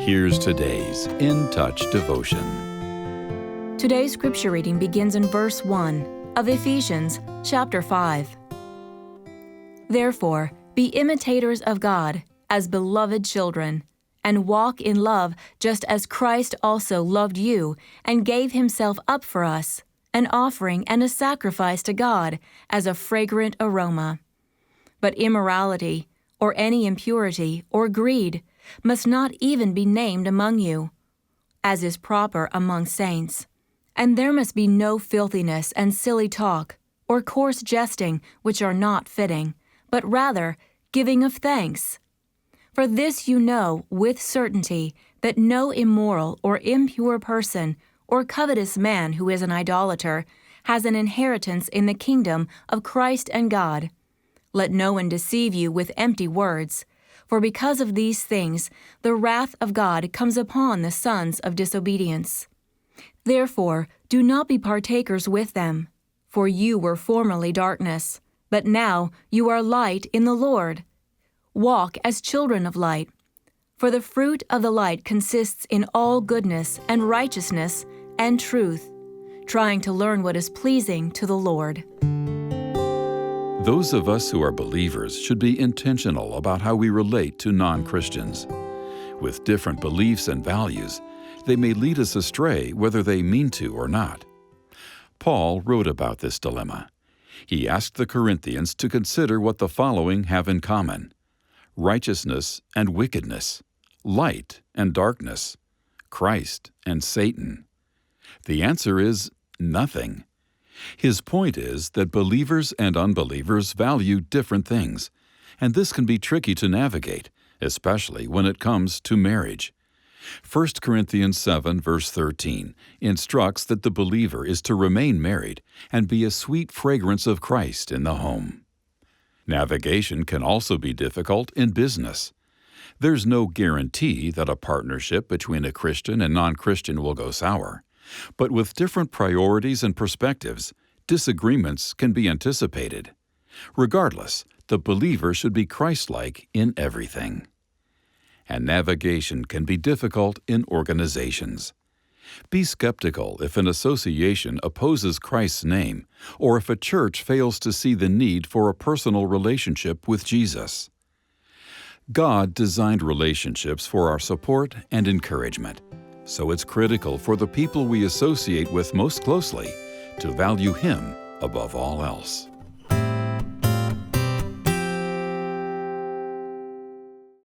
Here's today's In Touch devotion. Today's scripture reading begins in verse 1 of Ephesians chapter 5. Therefore, be imitators of God as beloved children, and walk in love just as Christ also loved you and gave himself up for us, an offering and a sacrifice to God as a fragrant aroma. But immorality, or any impurity, or greed, must not even be named among you, as is proper among saints. And there must be no filthiness and silly talk, or coarse jesting, which are not fitting, but rather giving of thanks. For this you know with certainty, that no immoral or impure person, or covetous man who is an idolater, has an inheritance in the kingdom of Christ and God. Let no one deceive you with empty words, for because of these things the wrath of God comes upon the sons of disobedience. Therefore, do not be partakers with them, for you were formerly darkness, but now you are light in the Lord. Walk as children of light, for the fruit of the light consists in all goodness and righteousness and truth, trying to learn what is pleasing to the Lord. Those of us who are believers should be intentional about how we relate to non-Christians. With different beliefs and values, they may lead us astray whether they mean to or not. Paul wrote about this dilemma. He asked the Corinthians to consider what the following have in common: righteousness and wickedness, light and darkness, Christ and Satan. The answer is nothing. His point is that believers and unbelievers value different things, and this can be tricky to navigate, especially when it comes to marriage. 1 Corinthians 7 verse 13 instructs that the believer is to remain married and be a sweet fragrance of Christ in the home. Navigation can also be difficult in business. There's no guarantee that a partnership between a Christian and non-Christian will go sour. But with different priorities and perspectives, disagreements can be anticipated. Regardless, the believer should be Christ-like in everything. And navigation can be difficult in organizations. Be skeptical if an association opposes Christ's name, or if a church fails to see the need for a personal relationship with Jesus. God designed relationships for our support and encouragement. So it's critical for the people we associate with most closely to value Him above all else.